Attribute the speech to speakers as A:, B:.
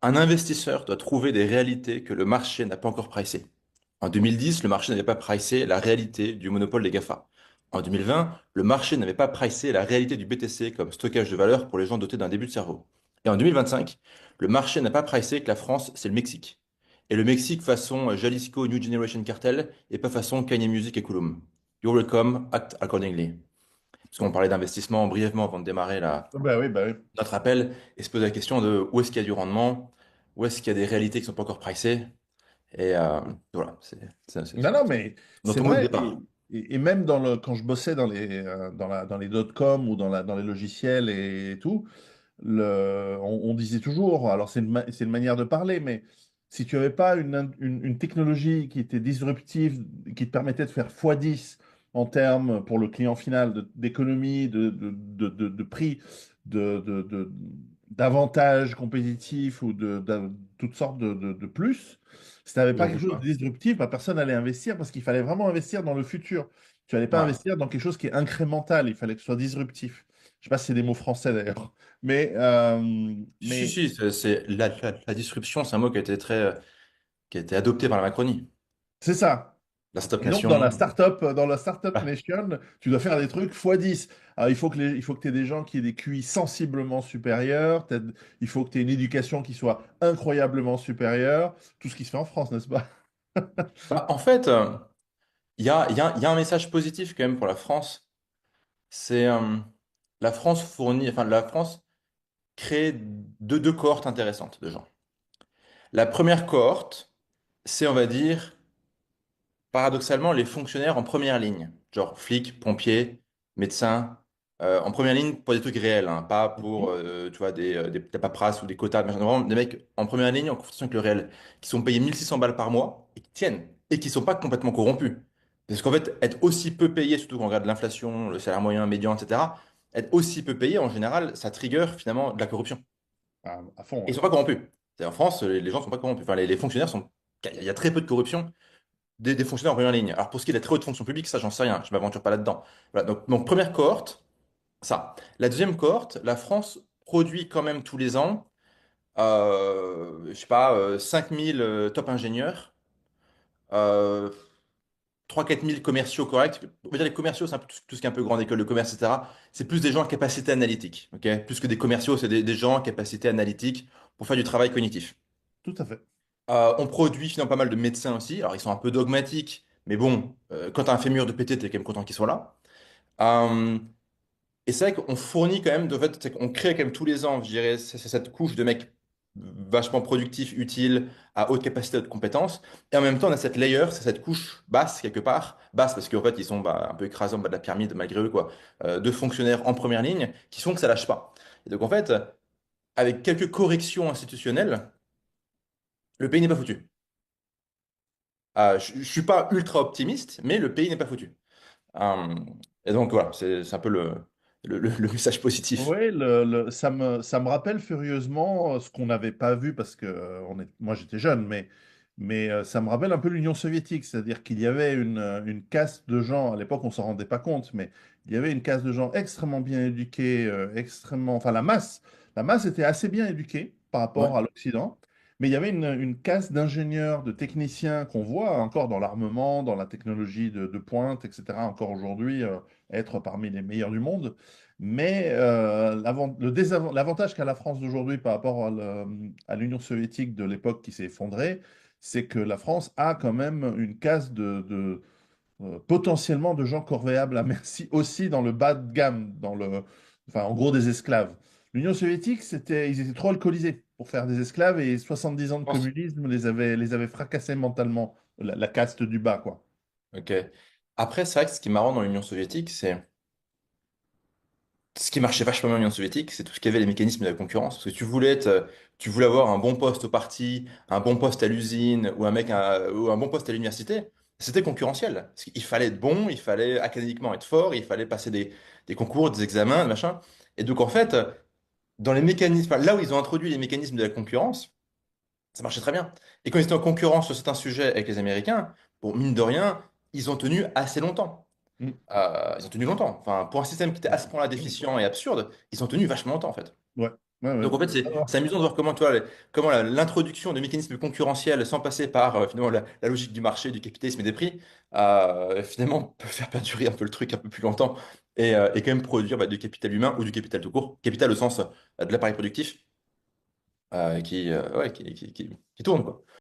A: Un investisseur doit trouver des réalités que le marché n'a pas encore pricées. En 2010, le marché n'avait pas pricé la réalité du monopole des GAFA. En 2020, le marché n'avait pas pricé la réalité du BTC comme stockage de valeur pour les gens dotés d'un début de cerveau. Et en 2025, le marché n'a pas pricé que la France, c'est le Mexique. Et le Mexique façon Jalisco New Generation Cartel et pas façon Kanye Music et Kulum. You're welcome, act accordingly. Parce qu'on parlait d'investissement brièvement avant de démarrer
B: Bah oui, bah oui.
A: notre appel et se poser la question de où est-ce qu'il y a du rendement, où est-ce qu'il y a des réalités qui sont pas encore pricées. Et voilà,
B: Non, non, mais c'est
A: notre mot de
B: vrai.
A: départ.
B: Et même quand je bossais dans les dot-com ou dans les logiciels et tout, on disait toujours, alors c'est une manière de parler, mais si tu n'avais pas une technologie qui était disruptive, qui te permettait de faire x10 en termes pour le client final d'économie, de prix, d'avantages compétitifs ou de toutes sortes de plus, si tu n'avais pas quelque chose de disruptif, bah, personne n'allait investir parce qu'il fallait vraiment investir dans le futur. Tu n'allais pas
A: Ouais.
B: investir dans quelque chose qui est incrémental, il fallait que ce soit disruptif. Je sais pas si c'est des mots français d'ailleurs.
A: Si,
B: Mais
A: si, la disruption, c'est un mot qui a été qui a été adopté par la Macronie.
B: c'est ça.
A: La Stop
B: Et donc,
A: Nation.
B: dans la startup
A: Ah,
B: nation, tu dois faire des trucs x10. Alors, il faut que tu aies des gens qui aient des QI sensiblement supérieurs. Il faut que tu aies une éducation qui soit incroyablement supérieure. Tout ce qui se fait en France, n'est-ce pas?
A: bah, en fait, il y a un message positif quand même pour la France. C'est la France fournit, enfin, la France crée deux cohortes intéressantes de gens. La première cohorte, c'est, on va dire, paradoxalement, les fonctionnaires en première ligne, genre flics, pompiers, médecins, en première ligne pour des trucs réels, hein, pas pour
B: Mhm.
A: tu vois, de la paperasse ou des quotas, machin. Vraiment, des mecs en première ligne en confrontation avec le réel, qui sont payés 1600 balles par mois et qui tiennent, et qui sont pas complètement corrompus. Parce qu'en fait, être aussi peu payé, surtout quand on regarde l'inflation, le salaire moyen, médian, etc., être aussi peu payé, en général, ça trigger finalement de la corruption.
B: À fond,
A: Et ils
B: ouais.
A: sont pas corrompus. En France, les gens sont pas corrompus. Enfin, les fonctionnaires sont. Il y a très peu de corruption des fonctionnaires en première ligne. Alors pour ce qui est de la très haute fonction publique, ça j'en sais rien, je m'aventure pas là-dedans. Voilà, donc première cohorte, ça. La deuxième cohorte, la France produit quand même tous les ans, je sais pas, 5000 top ingénieurs, euh, 3-4 000 commerciaux corrects. On va dire les commerciaux, c'est un peu tout ce qui est un peu grande école de commerce, etc. C'est plus des gens à capacité analytique, ok? Plus que des commerciaux, c'est des gens à capacité analytique pour faire du travail cognitif.
B: Tout à fait.
A: On produit finalement pas mal de médecins aussi. Alors, ils sont un peu dogmatiques, mais bon, quand tu as un fémur de pété, tu es quand même content qu'ils soient là. Euh, et c'est vrai qu'on fournit quand même, de fait, c'est qu'on crée quand même tous les ans, je dirais, c'est cette couche de mecs vachement productifs, utiles, à haute capacité, haute compétence. Et en même temps, on a cette layer, c'est cette couche basse, quelque part, basse parce qu'en fait, ils sont un peu écrasés en bas de la pyramide, malgré eux, quoi, de fonctionnaires en première ligne, qui font que ça lâche pas. Et donc, en fait, avec quelques corrections institutionnelles, le pays n'est pas foutu. Je suis pas ultra optimiste, mais le pays n'est pas foutu. Euh, et donc voilà, c'est un peu le message positif.
B: Oui, ça me rappelle furieusement ce qu'on n'avait pas vu parce que moi j'étais jeune, mais ça me rappelle un peu l'Union soviétique, c'est-à-dire qu'il y avait une caste de gens, à l'époque on s'en rendait pas compte, mais il y avait une caste de gens extrêmement bien éduqués, enfin la masse était assez bien éduquée par
A: Ouais.
B: rapport à l'Occident, mais il y avait une caste d'ingénieurs, de techniciens qu'on voit encore dans l'armement, dans la technologie de pointe, etc., encore aujourd'hui, être parmi les meilleurs du monde. Mais l'avantage qu'a la France d'aujourd'hui par rapport à l'Union soviétique de l'époque qui s'est effondrée, c'est que la France a quand même une case potentiellement de gens corvéables à merci aussi dans le bas de gamme, enfin, en gros des esclaves. L'Union soviétique, ils étaient trop alcoolisés pour faire des esclaves et 70 ans de
A: Je pense.
B: communisme les avait fracassés mentalement, la caste du bas, quoi.
A: Ok. Après, c'est vrai que ce qui est marrant dans l'Union soviétique, c'est ce qui marchait vachement bien dans l'Union soviétique, c'est tout ce qui avait les mécanismes de la concurrence. Parce que tu voulais avoir un bon poste au parti, un bon poste à l'usine ou un bon poste à l'université, c'était concurrentiel. Parce qu'il fallait être bon, il fallait académiquement être fort, il fallait passer des concours, des examens, machin. Et donc en fait, dans les mécanismes, enfin, là où ils ont introduit les mécanismes de la concurrence, ça marchait très bien. Et quand ils étaient en concurrence sur certains sujets avec les Américains, bon, mine de rien, ils ont tenu assez longtemps.
B: Mm.
A: Ils ont tenu longtemps. Enfin, pour un système qui était à ce point-là déficient et absurde, ils ont tenu vachement longtemps, en fait.
B: Ouais. Ouais, ouais.
A: Donc en fait, c'est amusant de voir comment, toi, comment l'introduction de mécanismes concurrentiels sans passer par finalement la logique du marché, du capitalisme et des prix, finalement peut faire perdurer un peu le truc un peu plus longtemps et quand même produire du capital humain ou du capital tout court, capital au sens de l'appareil productif ouais, qui tourne, quoi.